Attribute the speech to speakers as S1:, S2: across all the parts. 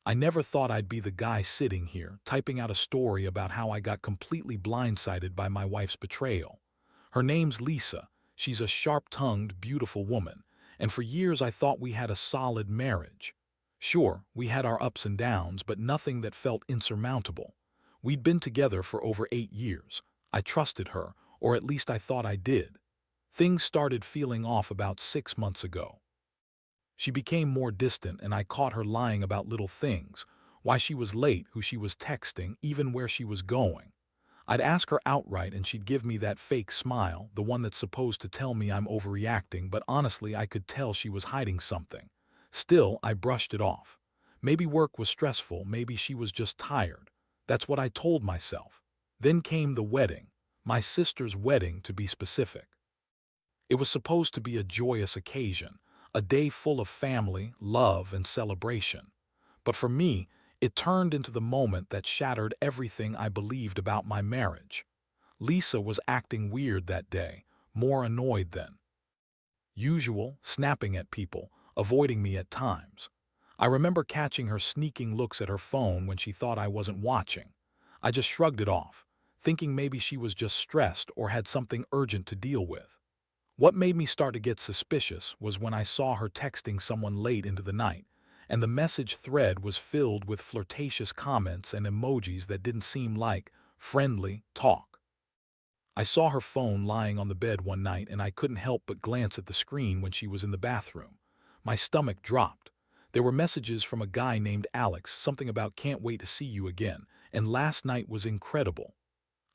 S1: I never thought I'd be the guy sitting here, typing out a story about how I got completely blindsided by my wife's betrayal. Her name's Lisa. She's a sharp-tongued, beautiful woman, and for years I thought we had a solid marriage. Sure, we had our ups and downs, but nothing that felt insurmountable. We'd been together for over 8 years. I trusted her, or at least I thought I did. Things started feeling off about 6 months ago. She became more distant, and I caught her lying about little things, why she was late, who she was texting, even where she was going. I'd ask her outright and she'd give me that fake smile, the one that's supposed to tell me I'm overreacting, but honestly I could tell she was hiding something. Still, I brushed it off. Maybe work was stressful, maybe she was just tired. That's what I told myself. Then came the wedding, my sister's wedding to be specific. It was supposed to be a joyous occasion, a day full of family, love, and celebration. But for me, it turned into the moment that shattered everything I believed about my marriage. Lisa was acting weird that day, more annoyed than usual, snapping at people, avoiding me at times. I remember catching her sneaking looks at her phone when she thought I wasn't watching. I just shrugged it off, thinking maybe she was just stressed or had something urgent to deal with. What made me start to get suspicious was when I saw her texting someone late into the night, and the message thread was filled with flirtatious comments and emojis that didn't seem like friendly talk. I saw her phone lying on the bed one night and I couldn't help but glance at the screen when she was in the bathroom. My stomach dropped. There were messages from a guy named Alex, something about "can't wait to see you again," and "last night was incredible."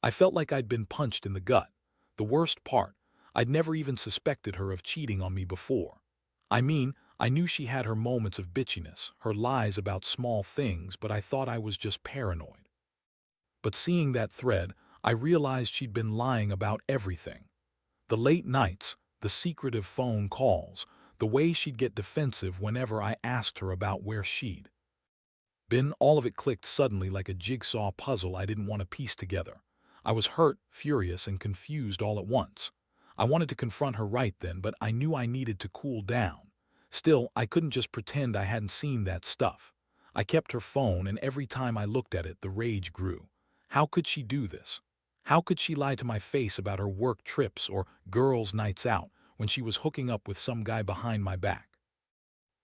S1: I felt like I'd been punched in the gut. The worst part, I'd never even suspected her of cheating on me before. I mean, I knew she had her moments of bitchiness, her lies about small things, but I thought I was just paranoid. But seeing that thread, I realized she'd been lying about everything. The late nights, the secretive phone calls, the way she'd get defensive whenever I asked her about where she'd been, all of it clicked suddenly like a jigsaw puzzle I didn't want to piece together. I was hurt, furious, and confused all at once. I wanted to confront her right then, but I knew I needed to cool down. Still, I couldn't just pretend I hadn't seen that stuff. I kept her phone, and every time I looked at it, the rage grew. How could she do this? How could she lie to my face about her work trips or girls' nights out when she was hooking up with some guy behind my back?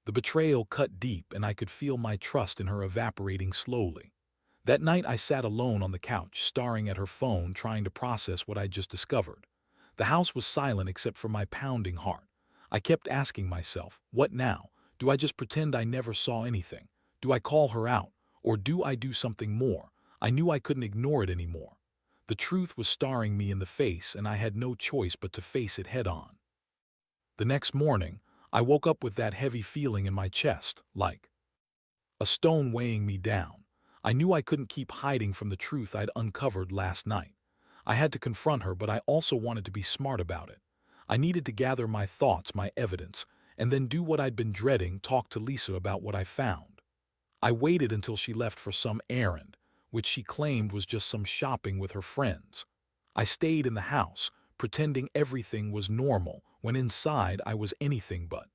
S1: The betrayal cut deep, and I could feel my trust in her evaporating slowly. That night I sat alone on the couch, staring at her phone, trying to process what I'd just discovered. The house was silent except for my pounding heart. I kept asking myself, what now? Do I just pretend I never saw anything? Do I call her out? Or do I do something more? I knew I couldn't ignore it anymore. The truth was staring me in the face, and I had no choice but to face it head on. The next morning, I woke up with that heavy feeling in my chest, like a stone weighing me down. I knew I couldn't keep hiding from the truth I'd uncovered last night. I had to confront her, but I also wanted to be smart about it. I needed to gather my thoughts, my evidence, and then do what I'd been dreading: talk to Lisa about what I found. I waited until she left for some errand, which she claimed was just some shopping with her friends. I stayed in the house, pretending everything was normal, when inside I was anything but.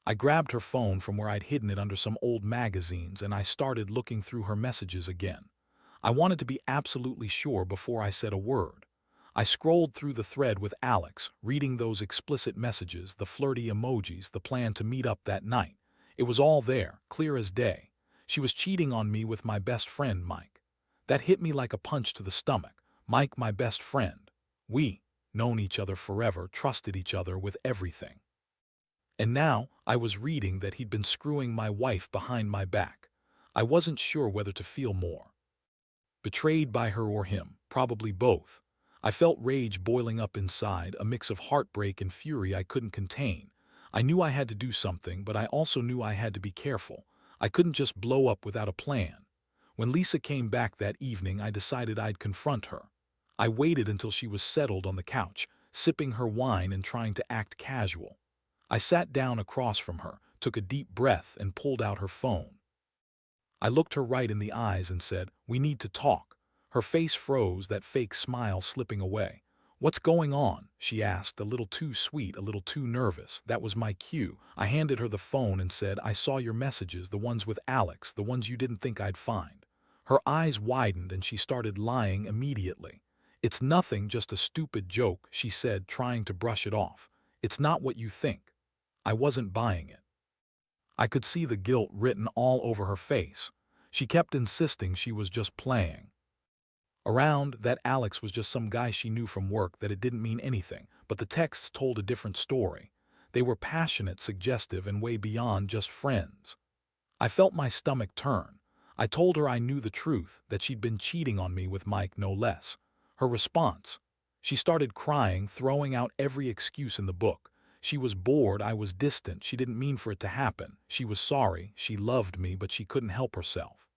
S1: I grabbed her phone from where I'd hidden it under some old magazines, and I started looking through her messages again. I wanted to be absolutely sure before I said a word. I scrolled through the thread with Alex, reading those explicit messages, the flirty emojis, the plan to meet up that night. It was all there, clear as day. She was cheating on me with my best friend, Mike. That hit me like a punch to the stomach. Mike, my best friend. We, known each other forever, trusted each other with everything. And now I was reading that he'd been screwing my wife behind my back. I wasn't sure whether to feel more betrayed by her or him, probably both. I felt rage boiling up inside, a mix of heartbreak and fury I couldn't contain. I knew I had to do something, but I also knew I had to be careful. I couldn't just blow up without a plan. When Lisa came back that evening, I decided I'd confront her. I waited until she was settled on the couch, sipping her wine and trying to act casual. I sat down across from her, took a deep breath, and pulled out her phone. I looked her right in the eyes and said, "We need to talk." Her face froze, that fake smile slipping away. "What's going on?" she asked, a little too sweet, a little too nervous. That was my cue. I handed her the phone and said, "I saw your messages, the ones with Alex, the ones you didn't think I'd find." Her eyes widened and she started lying immediately. "It's nothing, just a stupid joke," she said, trying to brush it off. "It's not what you think." I wasn't buying it. I could see the guilt written all over her face. She kept insisting she was just playing around, that Alex was just some guy she knew from work, that it didn't mean anything. But the texts told a different story. They were passionate, suggestive, and way beyond just friends. I felt my stomach turn. I told her I knew the truth, that she'd been cheating on me with Mike, no less. Her response? She started crying, throwing out every excuse in the book. She was bored, I was distant, she didn't mean for it to happen. She was sorry, she loved me, but she couldn't help herself.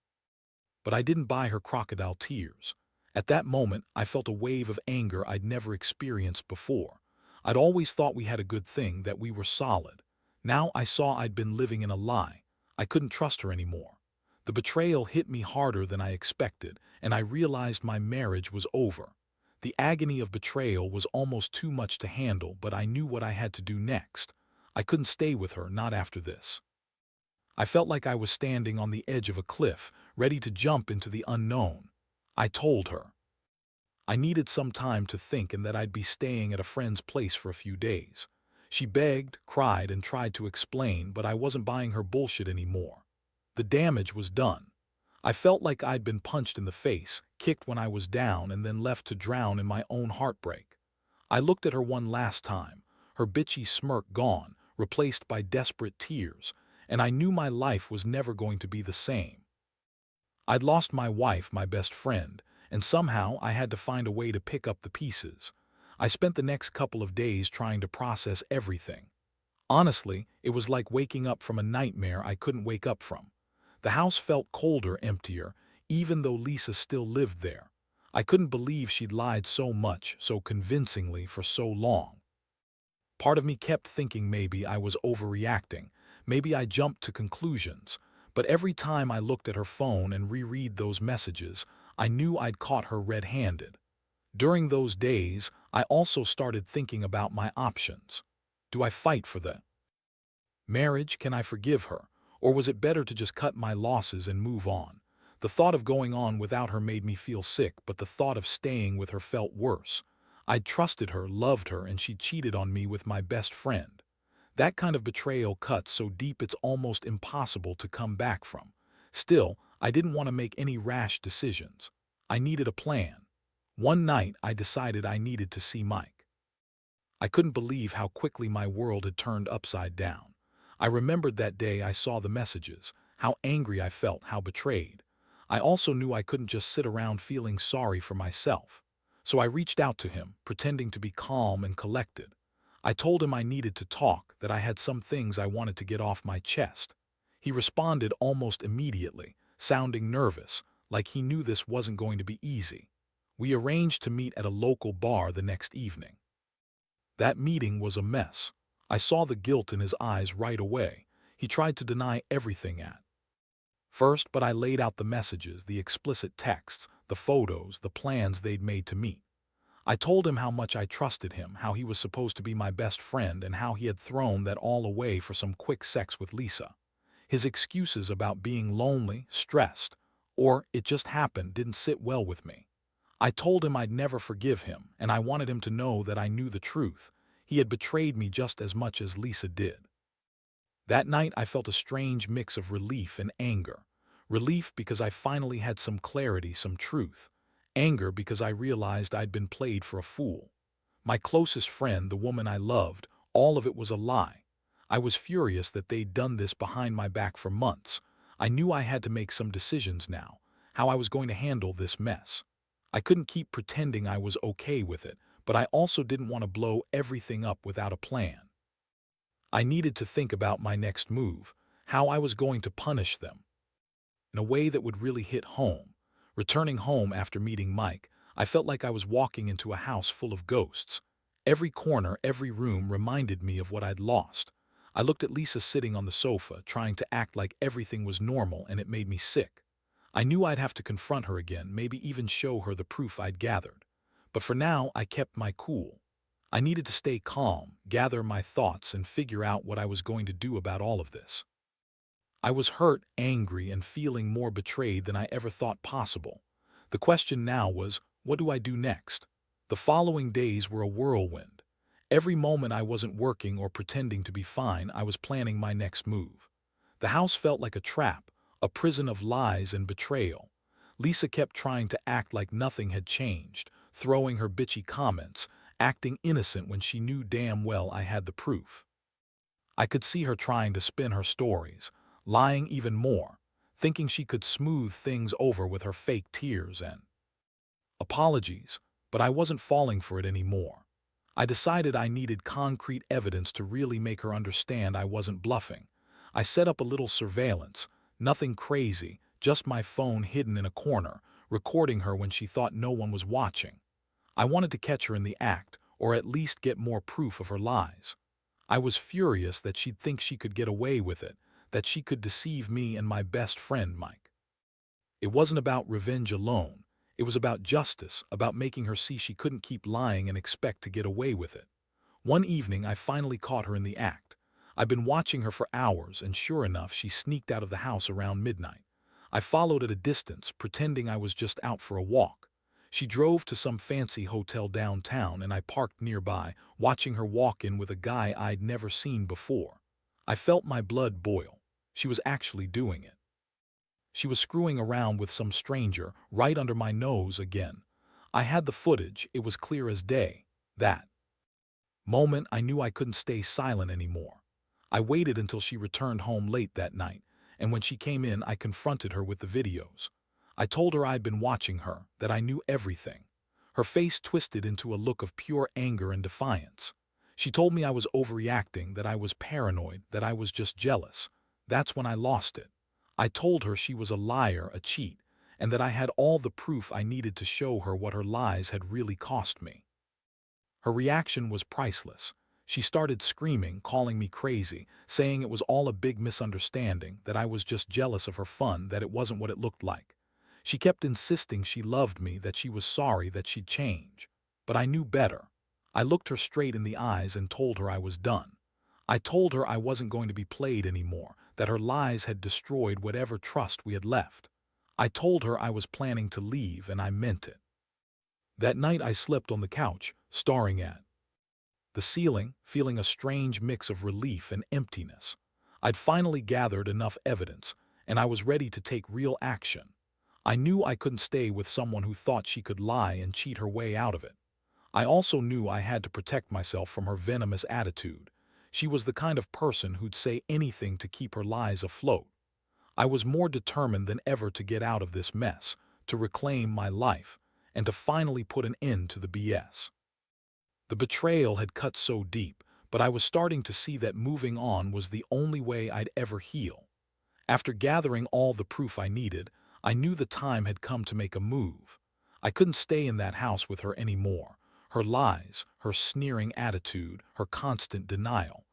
S1: But I didn't buy her crocodile tears. At that moment, I felt a wave of anger I'd never experienced before. I'd always thought we had a good thing, that we were solid. Now I saw I'd been living in a lie. I couldn't trust her anymore. The betrayal hit me harder than I expected, and I realized my marriage was over. The agony of betrayal was almost too much to handle, but I knew what I had to do next. I couldn't stay with her, not after this. I felt like I was standing on the edge of a cliff, ready to jump into the unknown. I told her I needed some time to think and that I'd be staying at a friend's place for a few days. She begged, cried, and tried to explain, but I wasn't buying her bullshit anymore. The damage was done. I felt like I'd been punched in the face, kicked when I was down, and then left to drown in my own heartbreak. I looked at her one last time, her bitchy smirk gone, replaced by desperate tears, and I knew my life was never going to be the same. I'd lost my wife, my best friend, and somehow I had to find a way to pick up the pieces. I spent the next couple of days trying to process everything. Honestly, it was like waking up from a nightmare I couldn't wake up from. The house felt colder, emptier, even though Lisa still lived there. I couldn't believe she'd lied so much, so convincingly, for so long. Part of me kept thinking maybe I was overreacting, maybe I jumped to conclusions, but every time I looked at her phone and reread those messages, I knew I'd caught her red-handed. During those days, I also started thinking about my options. Do I fight for the marriage? Can I forgive her? Or was it better to just cut my losses and move on? The thought of going on without her made me feel sick, but the thought of staying with her felt worse. I'd trusted her, loved her, and she cheated on me with my best friend. That kind of betrayal cuts so deep it's almost impossible to come back from. Still, I didn't want to make any rash decisions. I needed a plan. One night, I decided I needed to see Mike. I couldn't believe how quickly my world had turned upside down. I remembered that day I saw the messages, how angry I felt, how betrayed. I also knew I couldn't just sit around feeling sorry for myself. So I reached out to him, pretending to be calm and collected. I told him I needed to talk, that I had some things I wanted to get off my chest. He responded almost immediately, sounding nervous, like he knew this wasn't going to be easy. We arranged to meet at a local bar the next evening. That meeting was a mess. I saw the guilt in his eyes right away. He tried to deny everything at first, but I laid out the messages, the explicit texts, the photos, the plans they'd made to meet. I told him how much I trusted him, how he was supposed to be my best friend, and how he had thrown that all away for some quick sex with Lisa. His excuses about being lonely, stressed, or it just happened didn't sit well with me. I told him I'd never forgive him, and I wanted him to know that I knew the truth. He had betrayed me just as much as Lisa did. That night I felt a strange mix of relief and anger. Relief because I finally had some clarity, some truth. Anger because I realized I'd been played for a fool. My closest friend, the woman I loved, all of it was a lie. I was furious that they'd done this behind my back for months. I knew I had to make some decisions now, how I was going to handle this mess. I couldn't keep pretending I was okay with it, but I also didn't want to blow everything up without a plan. I needed to think about my next move, how I was going to punish them, in a way that would really hit home. Returning home after meeting Mike, I felt like I was walking into a house full of ghosts. Every corner, every room reminded me of what I'd lost. I looked at Lisa sitting on the sofa, trying to act like everything was normal, and it made me sick. I knew I'd have to confront her again, maybe even show her the proof I'd gathered. But for now, I kept my cool. I needed to stay calm, gather my thoughts, and figure out what I was going to do about all of this. I was hurt, angry, and feeling more betrayed than I ever thought possible. The question now was, what do I do next? The following days were a whirlwind. Every moment I wasn't working or pretending to be fine, I was planning my next move. The house felt like a trap, a prison of lies and betrayal. Lisa kept trying to act like nothing had changed, throwing her bitchy comments, acting innocent when she knew damn well I had the proof. I could see her trying to spin her stories, lying even more, thinking she could smooth things over with her fake tears and apologies, but I wasn't falling for it anymore. I decided I needed concrete evidence to really make her understand I wasn't bluffing. I set up a little surveillance, nothing crazy, just my phone hidden in a corner, recording her when she thought no one was watching. I wanted to catch her in the act, or at least get more proof of her lies. I was furious that she'd think she could get away with it, that she could deceive me and my best friend, Mike. It wasn't about revenge alone. It was about justice, about making her see she couldn't keep lying and expect to get away with it. One evening, I finally caught her in the act. I'd been watching her for hours, and sure enough, she sneaked out of the house around midnight. I followed at a distance, pretending I was just out for a walk. She drove to some fancy hotel downtown, and I parked nearby, watching her walk in with a guy I'd never seen before. I felt my blood boil. She was actually doing it. She was screwing around with some stranger right under my nose again. I had the footage, it was clear as day. That moment, I knew I couldn't stay silent anymore. I waited until she returned home late that night, and when she came in, I confronted her with the videos. I told her I'd been watching her, that I knew everything. Her face twisted into a look of pure anger and defiance. She told me I was overreacting, that I was paranoid, that I was just jealous. That's when I lost it. I told her she was a liar, a cheat, and that I had all the proof I needed to show her what her lies had really cost me. Her reaction was priceless. She started screaming, calling me crazy, saying it was all a big misunderstanding, that I was just jealous of her fun, that it wasn't what it looked like. She kept insisting she loved me, that she was sorry, that she'd change. But I knew better. I looked her straight in the eyes and told her I was done. I told her I wasn't going to be played anymore, that her lies had destroyed whatever trust we had left. I told her I was planning to leave, and I meant it. That night I slept on the couch, staring at the ceiling, feeling a strange mix of relief and emptiness. I'd finally gathered enough evidence, and I was ready to take real action. I knew I couldn't stay with someone who thought she could lie and cheat her way out of it. I also knew I had to protect myself from her venomous attitude. She was the kind of person who'd say anything to keep her lies afloat. I was more determined than ever to get out of this mess, to reclaim my life, and to finally put an end to the BS. The betrayal had cut so deep, but I was starting to see that moving on was the only way I'd ever heal. After gathering all the proof I needed, I knew the time had come to make a move. I couldn't stay in that house with her anymore. Her lies, her sneering attitude, her constant denial.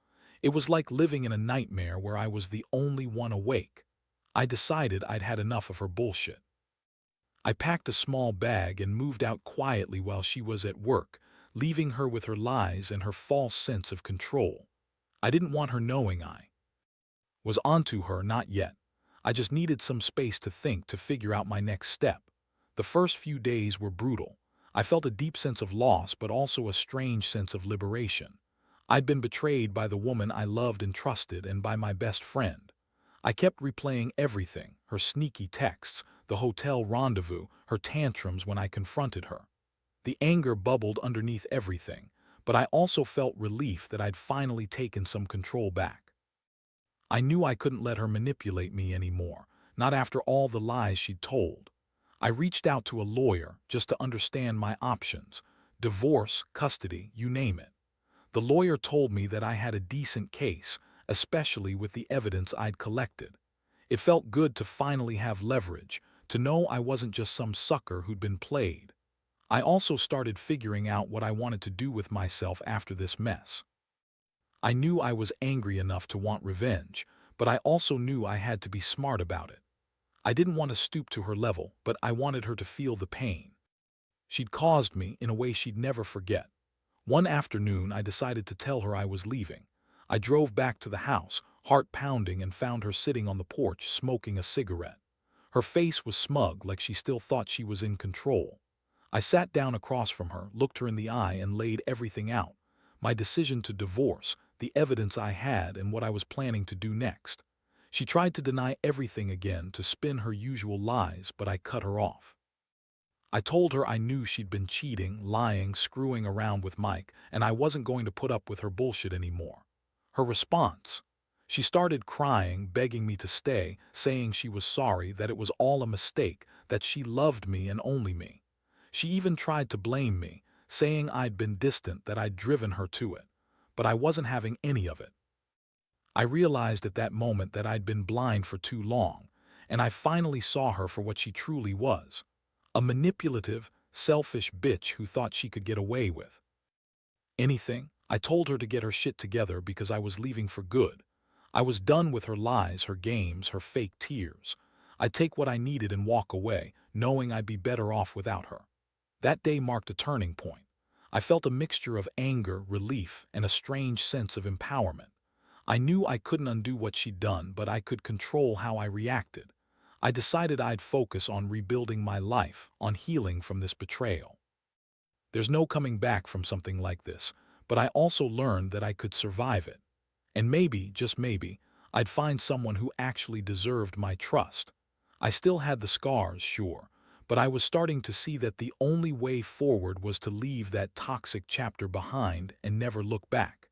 S1: It was like living in a nightmare where I was the only one awake. I decided I'd had enough of her bullshit. I packed a small bag and moved out quietly while she was at work, leaving her with her lies and her false sense of control. I didn't want her knowing I was onto her, not yet. I just needed some space to think, to figure out my next step. The first few days were brutal. I felt a deep sense of loss, but also a strange sense of liberation. I'd been betrayed by the woman I loved and trusted, and by my best friend. I kept replaying everything, her sneaky texts, the hotel rendezvous, her tantrums when I confronted her. The anger bubbled underneath everything, but I also felt relief that I'd finally taken some control back. I knew I couldn't let her manipulate me anymore, not after all the lies she'd told. I reached out to a lawyer just to understand my options: divorce, custody, you name it. The lawyer told me that I had a decent case, especially with the evidence I'd collected. It felt good to finally have leverage, to know I wasn't just some sucker who'd been played. I also started figuring out what I wanted to do with myself after this mess. I knew I was angry enough to want revenge, but I also knew I had to be smart about it. I didn't want to stoop to her level, but I wanted her to feel the pain. She'd caused me in a way she'd never forget. One afternoon, I decided to tell her I was leaving. I drove back to the house, heart pounding, and found her sitting on the porch smoking a cigarette. Her face was smug, like she still thought she was in control. I sat down across from her, looked her in the eye, and laid everything out. My decision to divorce, the evidence I had, and what I was planning to do next. She tried to deny everything again, to spin her usual lies, but I cut her off. I told her I knew she'd been cheating, lying, screwing around with Mike, and I wasn't going to put up with her bullshit anymore. Her response? She started crying, begging me to stay, saying she was sorry, that it was all a mistake, that she loved me and only me. She even tried to blame me, saying I'd been distant, that I'd driven her to it. But I wasn't having any of it. I realized at that moment that I'd been blind for too long, and I finally saw her for what she truly was. A manipulative, selfish bitch who thought she could get away with anything. I told her to get her shit together because I was leaving for good. I was done with her lies, her games, her fake tears. I'd take what I needed and walk away, knowing I'd be better off without her. That day marked a turning point. I felt a mixture of anger, relief, and a strange sense of empowerment. I knew I couldn't undo what she'd done, but I could control how I reacted. I decided I'd focus on rebuilding my life, on healing from this betrayal. There's no coming back from something like this, but I also learned that I could survive it. And maybe, just maybe, I'd find someone who actually deserved my trust. I still had the scars, sure, but I was starting to see that the only way forward was to leave that toxic chapter behind and never look back.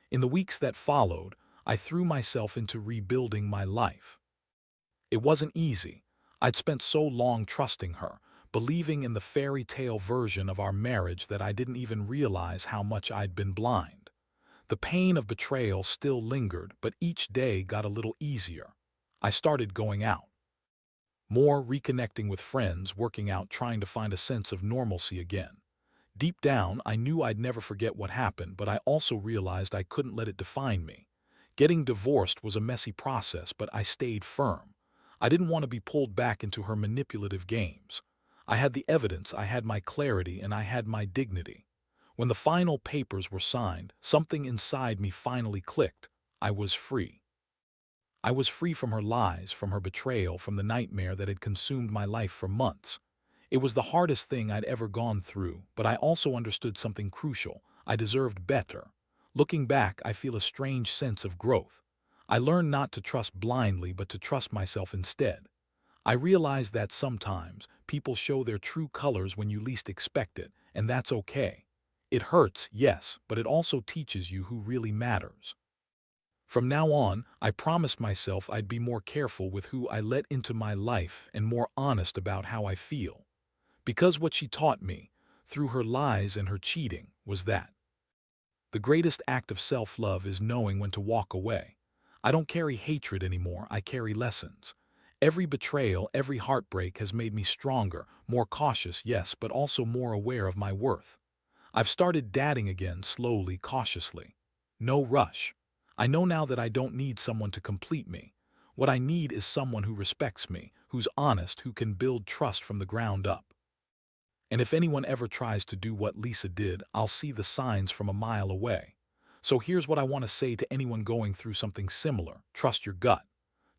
S1: In the weeks that followed, I threw myself into rebuilding my life. It wasn't easy. I'd spent so long trusting her, believing in the fairy tale version of our marriage, that I didn't even realize how much I'd been blind. The pain of betrayal still lingered, but each day got a little easier. I started going out more, reconnecting with friends, working out, trying to find a sense of normalcy again. Deep down, I knew I'd never forget what happened, but I also realized I couldn't let it define me. Getting divorced was a messy process, but I stayed firm. I didn't want to be pulled back into her manipulative games. I had the evidence, I had my clarity, and I had my dignity. When the final papers were signed, something inside me finally clicked. I was free. I was free from her lies, from her betrayal, from the nightmare that had consumed my life for months. It was the hardest thing I'd ever gone through, but I also understood something crucial. I deserved better. Looking back, I feel a strange sense of growth. I learned not to trust blindly, but to trust myself instead. I realized that sometimes people show their true colors when you least expect it, and that's okay. It hurts, yes, but it also teaches you who really matters. From now on, I promised myself I'd be more careful with who I let into my life and more honest about how I feel. Because what she taught me, through her lies and her cheating, was that the greatest act of self-love is knowing when to walk away. I don't carry hatred anymore, I carry lessons. Every betrayal, every heartbreak has made me stronger, more cautious, yes, but also more aware of my worth. I've started dating again, slowly, cautiously. No rush. I know now that I don't need someone to complete me. What I need is someone who respects me, who's honest, who can build trust from the ground up. And if anyone ever tries to do what Lisa did, I'll see the signs from a mile away. So here's what I want to say to anyone going through something similar. Trust your gut.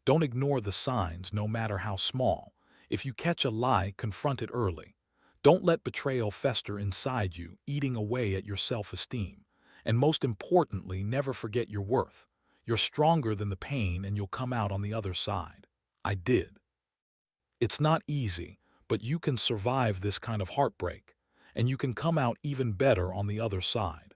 S1: Don't ignore the signs, no matter how small. If you catch a lie, confront it early. Don't let betrayal fester inside you, eating away at your self-esteem. And most importantly, never forget your worth. You're stronger than the pain, and you'll come out on the other side. I did. It's not easy, but you can survive this kind of heartbreak, and you can come out even better on the other side.